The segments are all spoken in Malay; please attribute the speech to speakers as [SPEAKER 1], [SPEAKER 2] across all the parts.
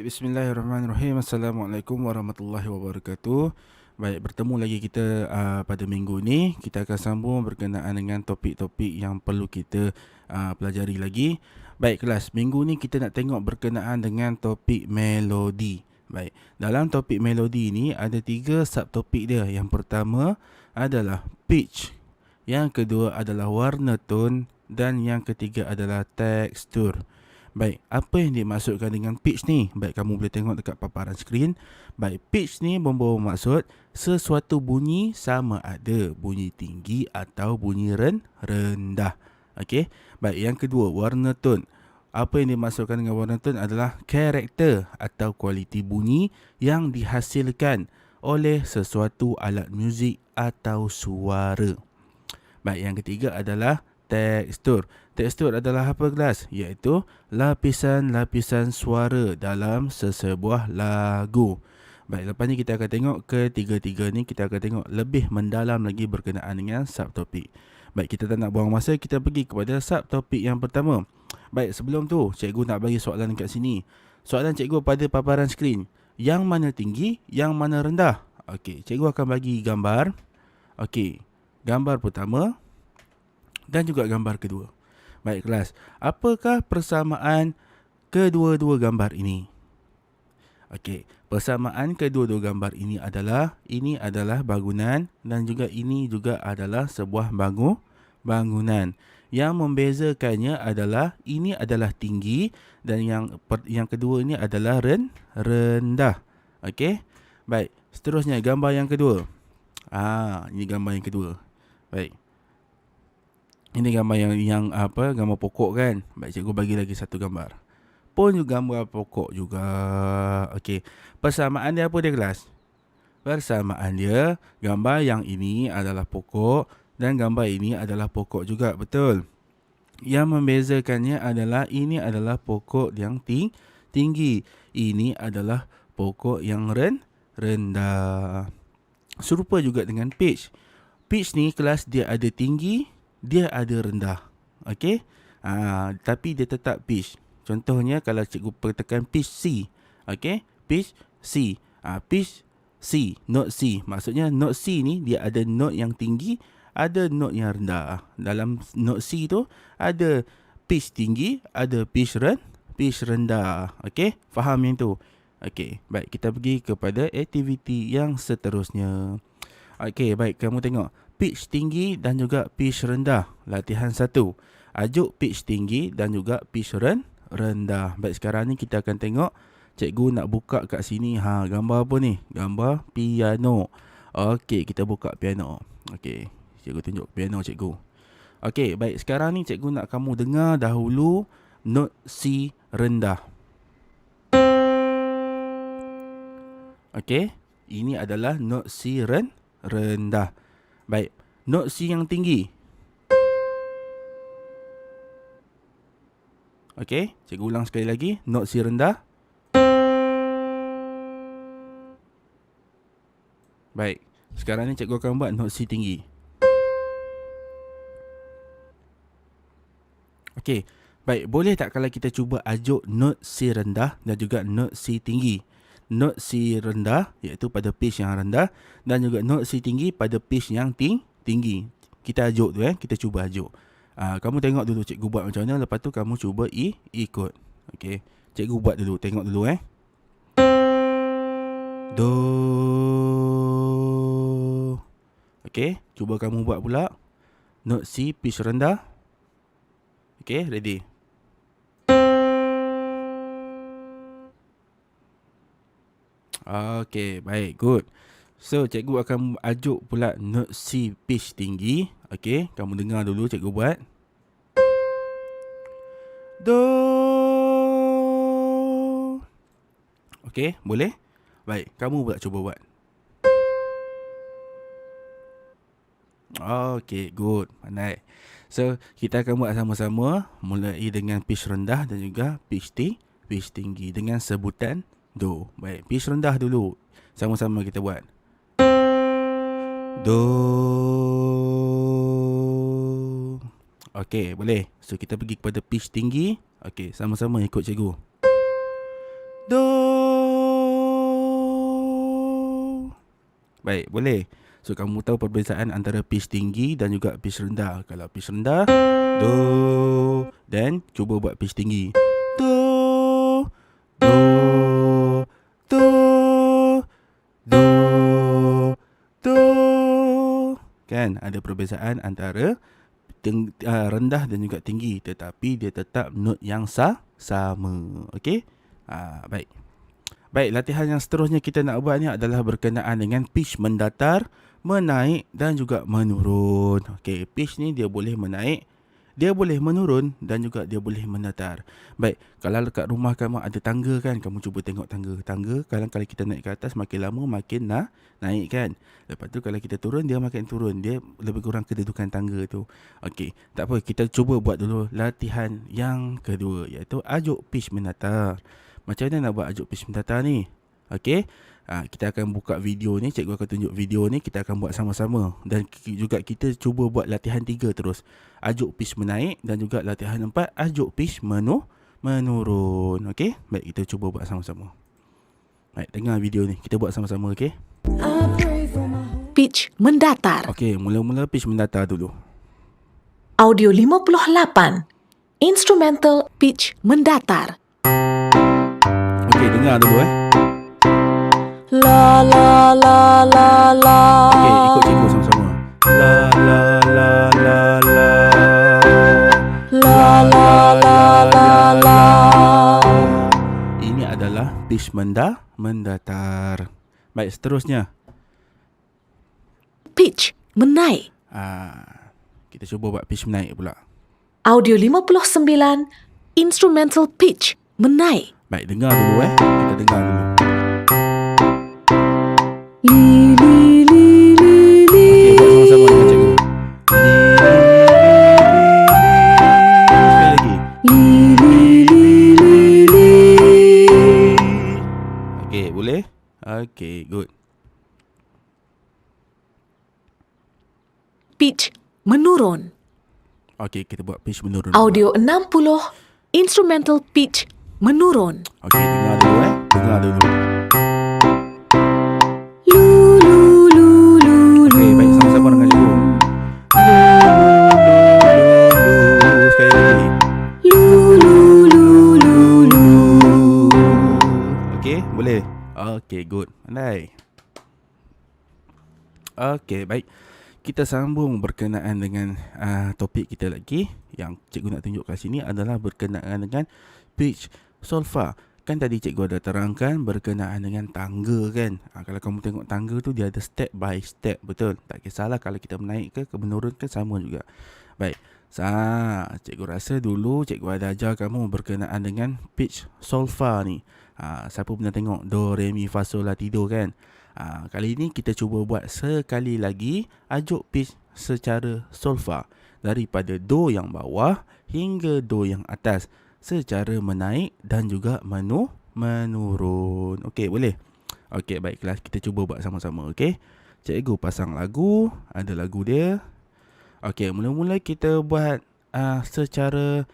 [SPEAKER 1] Bismillahirrahmanirrahim. Assalamualaikum warahmatullahi wabarakatuh. Baik, bertemu lagi kita pada minggu ni. Kita akan sambung berkenaan dengan topik-topik yang perlu kita pelajari lagi. Baik kelas, minggu ni kita nak tengok berkenaan dengan topik melodi. Baik, dalam topik melodi ni ada 3 subtopik dia. Yang pertama adalah pitch, yang kedua adalah warna tone, dan yang ketiga adalah tekstur. Baik, apa yang dimaksudkan dengan pitch ni? Baik, kamu boleh tengok dekat paparan skrin. Baik, pitch ni membawa maksud sesuatu bunyi sama ada bunyi tinggi atau bunyi rendah. Okey. Baik, yang kedua, warna tone. Apa yang dimaksudkan dengan warna tone adalah karakter atau kualiti bunyi yang dihasilkan oleh sesuatu alat muzik atau suara. Baik, yang ketiga adalah tekstur. Tekstur adalah apa kelas? Iaitu lapisan-lapisan suara dalam sesebuah lagu. Baik, lepas ni kita akan tengok ketiga-tiga ni, kita akan tengok lebih mendalam lagi berkenaan dengan subtopik. Baik, kita tak nak buang masa, kita pergi kepada subtopik yang pertama. Baik, sebelum tu, cikgu nak bagi soalan dekat sini. Soalan cikgu pada paparan skrin. Yang mana tinggi, yang mana rendah? Okey, cikgu akan bagi gambar. Okey, gambar pertama dan juga gambar kedua. Baik kelas, apakah persamaan kedua-dua gambar ini? Okey, persamaan kedua-dua gambar ini adalah bangunan dan juga ini juga adalah sebuah bangunan. Yang membezakannya adalah ini adalah tinggi dan yang kedua ini adalah rendah. Okey. Baik, seterusnya gambar yang kedua. Ini gambar yang kedua. Baik. Ini gambar gambar pokok kan. Baik, cikgu bagi lagi satu gambar. Pun juga gambar pokok juga. Okey. Persamaan dia apa dia kelas? Persamaan dia, gambar yang ini adalah pokok dan gambar ini adalah pokok juga, betul. Yang membezakannya adalah ini adalah pokok yang tinggi. Ini adalah pokok yang rendah. Serupa juga dengan pitch. Pitch ni kelas dia ada tinggi, dia ada rendah. Okey? Tapi dia tetap pitch. Contohnya kalau cikgu tekan pitch C. Okey? Pitch C. Pitch C, note C. Maksudnya note C ni dia ada note yang tinggi, ada note yang rendah. Dalam note C tu ada pitch tinggi, ada pitch rendah. Okey? Faham yang tu? Okey, baik, kita pergi kepada aktiviti yang seterusnya. Okey, baik, kamu tengok pitch tinggi dan juga pitch rendah. Latihan 1. Ajuk pitch tinggi dan juga pitch rendah. Baik, sekarang ni kita akan tengok. Cikgu nak buka kat sini. Gambar apa ni? Gambar piano. Okey, kita buka piano. Okey, cikgu tunjuk piano cikgu. Okey, baik, sekarang ni cikgu nak kamu dengar dahulu note C rendah. Okey, ini adalah note C rendah. Baik, note C yang tinggi. Okey, cikgu ulang sekali lagi. Note C rendah. Baik, sekarang ni cikgu akan buat note C tinggi. Okey, baik, boleh tak kalau kita cuba ajuk note C rendah dan juga note C tinggi? Note C rendah iaitu pada pitch yang rendah dan juga note C tinggi pada pitch yang tinggi. Kita ajuk tu kita cuba ajuk. Kamu tengok dulu cikgu buat macam mana, lepas tu kamu cuba ikut. Okey, cikgu buat dulu, tengok dulu Do. Okey, cuba kamu buat pula. Note C pitch rendah. Okey, ready. Okey, baik, good. So, cikgu akan ajuk pula note C pitch tinggi. Okey, kamu dengar dulu cikgu buat. Do. Okey, boleh? Baik, kamu pula cuba buat. Okey, good. Pandai. So, kita akan buat sama-sama mulai dengan pitch rendah dan juga pitch tinggi dengan sebutan do. Baik, pitch rendah dulu. Sama-sama kita buat. Do. Okey, boleh. So, kita pergi kepada pitch tinggi. Okey, sama-sama ikut cikgu. Do. Baik, boleh. So kamu tahu perbezaan antara pitch tinggi dan juga pitch rendah. Kalau pitch rendah, do, dan cuba buat pitch tinggi. Do, do, do, do, do. Kan ada perbezaan antara rendah dan juga tinggi, tetapi dia tetap note yang sama. Okey? Baik. Baik, latihan yang seterusnya kita nak buat ni adalah berkenaan dengan pitch mendatar, menaik dan juga menurun. Okey, pitch ni dia boleh menaik, dia boleh menurun dan juga dia boleh mendatar. Baik, kalau dekat rumah kamu ada tangga kan, kamu cuba tengok tangga. Tangga kalau kita naik ke atas makin lama makin naik kan. Lepas tu kalau kita turun dia makin turun. Dia lebih kurang kedudukan tangga tu. Okey, tak apa, kita cuba buat dulu latihan yang kedua, iaitu ajuk pitch mendatar. Macam mana nak buat ajuk pitch mendatar ni? Okey, kita akan buka video ni, cikgu akan tunjuk video ni, kita akan buat sama-sama. Dan juga kita cuba buat latihan 3 terus. Ajuk pitch menaik dan juga latihan 4, ajuk pitch menurun. Okey, baik, kita cuba buat sama-sama. Baik, dengar video ni, kita buat sama-sama. Okey,
[SPEAKER 2] pitch mendatar.
[SPEAKER 1] okey, mula-mula pitch mendatar dulu.
[SPEAKER 2] Audio 58. Instrumental pitch mendatar.
[SPEAKER 1] Okey, dengar dulu
[SPEAKER 2] La la la la la.
[SPEAKER 1] Okey, ikut cikgu sama-sama. La la la la la.
[SPEAKER 2] La la la la la.
[SPEAKER 1] Ini adalah pitch mendatar. Baik, seterusnya.
[SPEAKER 2] Pitch menaik.
[SPEAKER 1] Kita cuba buat pitch menaik pula.
[SPEAKER 2] Audio 59. Instrumental pitch menaik.
[SPEAKER 1] Baik, dengar dulu kita dengar dulu.
[SPEAKER 2] Li li li li li.
[SPEAKER 1] Okey, buat sama-sama dengan cikgu. Sekali lagi.
[SPEAKER 2] Li li li li li.
[SPEAKER 1] Okey, boleh? Okey, good.
[SPEAKER 2] Pitch menurun.
[SPEAKER 1] Okey, kita buat pitch menurun.
[SPEAKER 2] Audio 60. Instrumental pitch menurun.
[SPEAKER 1] Okey, dengar dulu dengar dulu.
[SPEAKER 2] Lu lu lu lu.
[SPEAKER 1] Okey, baik, sama-sama dengan cikgu. Sekali lagi.
[SPEAKER 2] Lu lu lu lu lu.
[SPEAKER 1] Okey, boleh? Okey, good. Pandai. Okey, baik. Kita sambung berkenaan dengan topik kita lagi. Yang cikgu nak tunjuk kat sini adalah berkenaan dengan pitch solfa. Kan tadi cikgu ada terangkan berkenaan dengan tangga kan. Kalau kamu tengok tangga tu dia ada step by step, betul? Tak kisahlah kalau kita menaik ke menurun ke, sama juga. Baik. Cikgu rasa dulu cikgu ada ajar kamu berkenaan dengan pitch solfa ni. Siapa pernah tengok do, re, mi, fa, sol, la, ti, do kan? Kali ini kita cuba buat sekali lagi ajuk pitch secara solfa daripada do yang bawah hingga do yang atas secara menaik dan juga menurun. Okey, boleh? Okey, baik, kelas kita cuba buat sama-sama. Okey, cikgu pasang lagu, ada lagu dia. Okey, mula-mula kita buat secara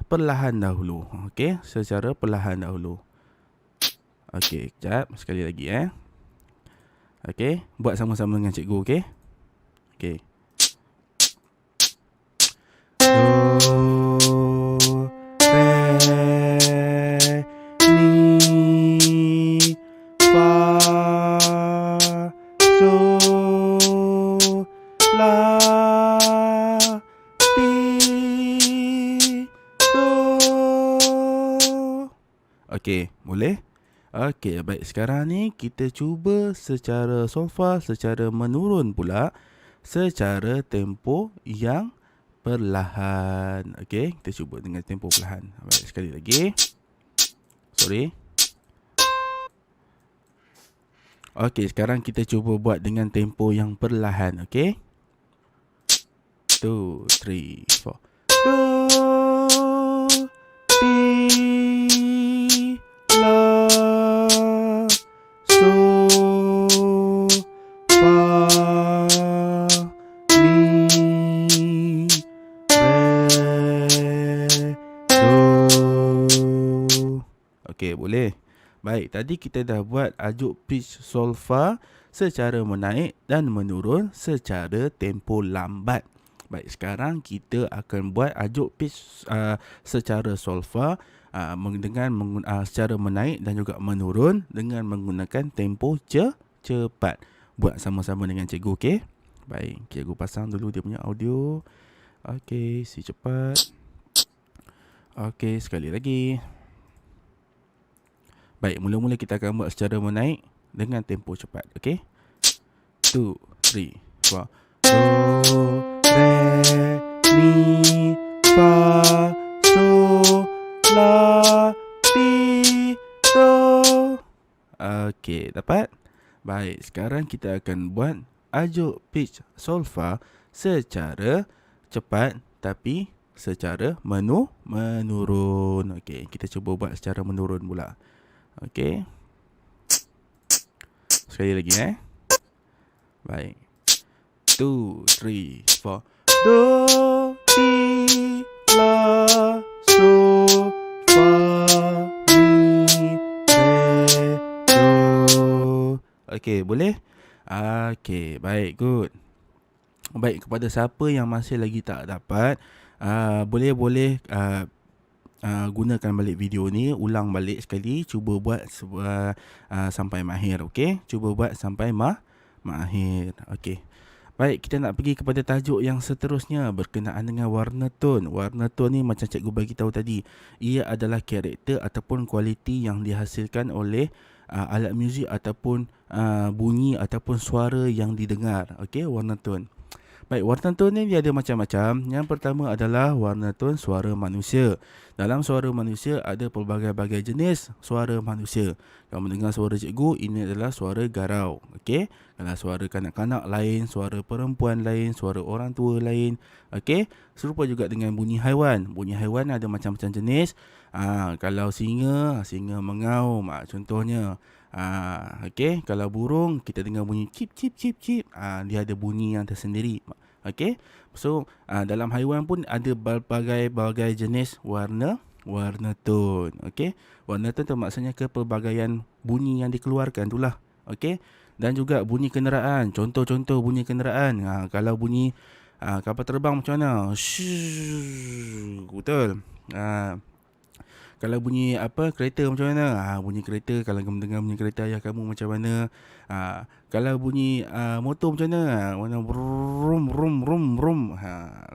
[SPEAKER 1] perlahan dahulu. Okey, secara perlahan dahulu. Okey, kejap. Sekali lagi Okey, buat sama-sama dengan cikgu, okey? Okey. Do, re, mi, fa, sol, la, ti, do. Okey, boleh? Okey, baik. Sekarang ni kita cuba secara solfa, secara menurun pula, secara tempo yang perlahan. Okey, kita cuba dengan tempo perlahan. Baik, sekali lagi. Sorry. Okey, sekarang kita cuba buat dengan tempo yang perlahan. Okey. 2, 3, 4. Do, ti, la, sol, fa, mi, re, do. Okey, boleh. Baik, tadi kita dah buat ajuk pitch solfa secara menaik dan menurun secara tempoh lambat. Baik, sekarang kita akan buat ajuk pitch secara solfa secara menaik dan juga menurun dengan menggunakan tempoh cepat. Buat sama-sama dengan cikgu, okey? Baik, cikgu pasang dulu dia punya audio. Okey, si cepat. Okey, sekali lagi. Baik, mula-mula kita akan buat secara menaik dengan tempoh cepat. Okey? 2, 3, 4. Do, re, mi, fa, so, la, ti, do. Okey, dapat? Baik, sekarang kita akan buat ajuk pitch solfa secara cepat tapi secara menurun. Okey, kita cuba buat secara menurun pula. Okey. Sekali lagi Baik. 2, 3, 4. Do, ti, la, so, fa, mi, re, do. Okey, boleh? Okey, baik, good. Baik, kepada siapa yang masih lagi tak dapat, boleh gunakan balik video ni, ulang balik sekali, cuba buat sampai mahir, okey? Cuba buat sampai mahir. Okey. Baik, kita nak pergi kepada tajuk yang seterusnya berkenaan dengan warna tone. Warna tone ni macam cikgu bagi tahu tadi, ia adalah karakter ataupun kualiti yang dihasilkan oleh alat muzik ataupun bunyi ataupun suara yang didengar. Okey, warna tone. Baik, warna tone ni dia ada macam-macam. Yang pertama adalah warna tone suara manusia. Dalam suara manusia ada pelbagai-bagai jenis suara manusia. Kalau mendengar suara cikgu, ini adalah suara garau. Okey. Kalau suara kanak-kanak lain, suara perempuan lain, suara orang tua lain. Okey. Serupa juga dengan bunyi haiwan. Bunyi haiwan ada macam-macam jenis. Kalau singa mengaum, contohnya. Okey, kalau burung kita dengar bunyi cip cip cip cip, dia ada bunyi yang tersendiri. Okey. So dalam haiwan pun ada berbagai jenis warna tone. Okey. Warna tone tu maksudnya kepelbagaian bunyi yang dikeluarkan itulah. Okey. Dan juga bunyi kenderaan. Contoh-contoh bunyi kenderaan. Kalau bunyi kapal terbang macam mana? Shhh, betul. Kalau bunyi kereta macam mana? Bunyi kereta, kalau kamu dengar bunyi kereta ayah kamu macam mana? Kalau bunyi motor macam mana? Mana brum brum brum brum.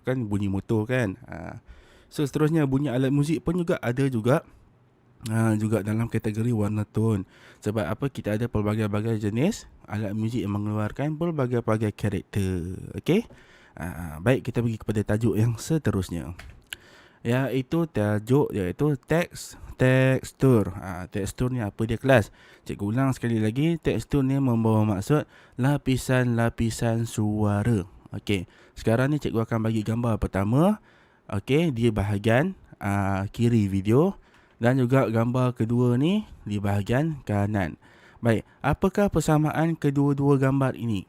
[SPEAKER 1] Kan bunyi motor kan? So seterusnya bunyi alat muzik pun juga ada juga. Juga dalam kategori warna tone. Sebab apa? Kita ada pelbagai-bagai jenis alat muzik yang mengeluarkan pelbagai-bagai karakter. Okey? Baik, kita pergi kepada tajuk yang seterusnya. Iaitu tekstur. Tekstur ni apa dia kelas? Cikgu ulang sekali lagi. Tekstur ni membawa maksud lapisan-lapisan suara. Okey. Sekarang ni cikgu akan bagi gambar pertama. Okey, di bahagian kiri video dan juga gambar kedua ni di bahagian kanan. Baik, apakah persamaan kedua-dua gambar ini?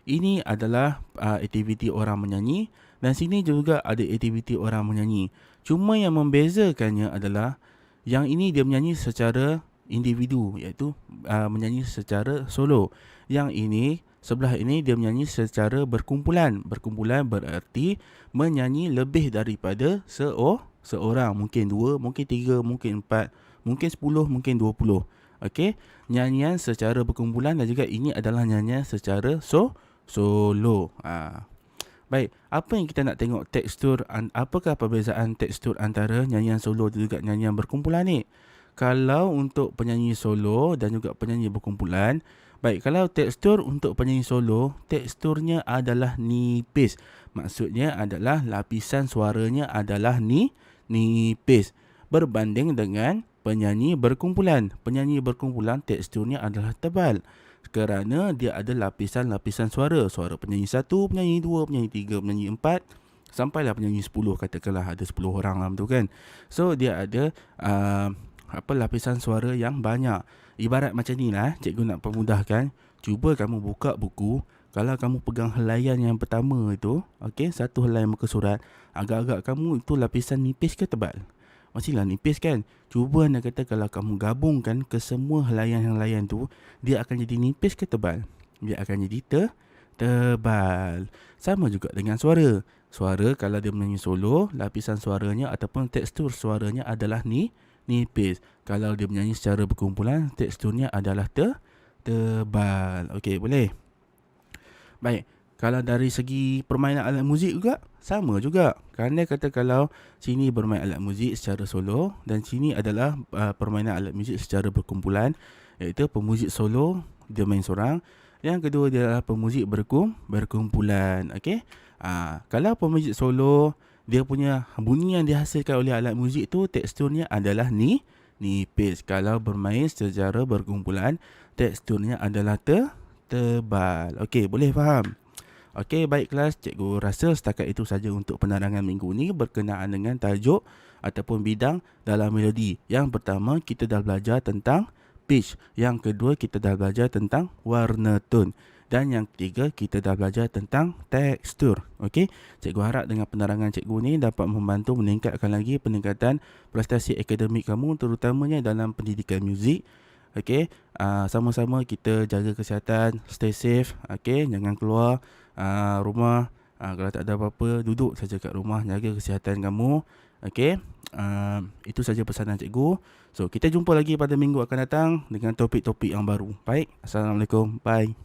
[SPEAKER 1] Ini adalah aktiviti orang menyanyi. Dan sini juga ada aktiviti orang menyanyi. Cuma yang membezakannya adalah yang ini dia menyanyi secara individu, iaitu menyanyi secara solo. Yang ini, sebelah ini dia menyanyi secara berkumpulan. Berkumpulan berarti menyanyi lebih daripada seorang. Mungkin 2, mungkin 3, mungkin 4, mungkin 10, mungkin 20. Okey, nyanyian secara berkumpulan dan juga ini adalah nyanyian secara solo. Baik, apa yang kita nak tengok tekstur, apakah perbezaan tekstur antara nyanyian solo dan juga nyanyian berkumpulan ni? Kalau untuk penyanyi solo dan juga penyanyi berkumpulan, baik, kalau tekstur untuk penyanyi solo, teksturnya adalah nipis. Maksudnya adalah lapisan suaranya adalah nipis. Berbanding dengan penyanyi berkumpulan. Penyanyi berkumpulan teksturnya adalah tebal. Kerana dia ada lapisan-lapisan suara. Suara penyanyi 1, penyanyi 2, penyanyi 3, penyanyi 4, sampailah penyanyi 10, katakanlah ada 10 orang lah tu kan. So dia ada lapisan suara yang banyak. Ibarat macam ni lah, cikgu nak permudahkan. Cuba kamu buka buku. Kalau kamu pegang helaian yang pertama itu, okey, satu helaian muka surat, agak-agak kamu itu lapisan nipis ke tebal? mestilah nipis kan. Cuba anda kata kalau kamu gabungkan ke semua helaian-helaian tu, dia akan jadi nipis ke tebal? Dia akan jadi tebal. Sama juga dengan suara. Suara kalau dia menyanyi solo, lapisan suaranya ataupun tekstur suaranya adalah nipis. Kalau dia menyanyi secara berkumpulan, teksturnya adalah tebal. Okey, boleh? Baik. Kalau dari segi permainan alat muzik juga, sama juga. Kerana kata kalau sini bermain alat muzik secara solo dan sini adalah permainan alat muzik secara berkumpulan, iaitu pemuzik solo dia main seorang, yang kedua dia adalah pemuzik berkumpulan. Okey. Kalau pemuzik solo, dia punya bunyi yang dihasilkan oleh alat muzik tu teksturnya adalah nipis. Kalau bermain secara berkumpulan, teksturnya adalah tebal. Okey, boleh faham? Okey, baik kelas, cikgu rasa setakat itu saja untuk penerangan minggu ni berkenaan dengan tajuk ataupun bidang dalam melodi. Yang pertama, kita dah belajar tentang pitch. Yang kedua, kita dah belajar tentang warna tone. Dan yang ketiga, kita dah belajar tentang tekstur. Okey, cikgu harap dengan penerangan cikgu ni dapat membantu meningkatkan lagi peningkatan prestasi akademik kamu, terutamanya dalam pendidikan muzik. Okey, sama-sama kita jaga kesihatan, stay safe. Okey, jangan keluar rumah. Kalau tak ada apa-apa, duduk saja kat rumah, jaga kesihatan kamu. Okey, itu saja pesanan cikgu. So, kita jumpa lagi pada minggu akan datang dengan topik-topik yang baru. Baik, Assalamualaikum. Bye.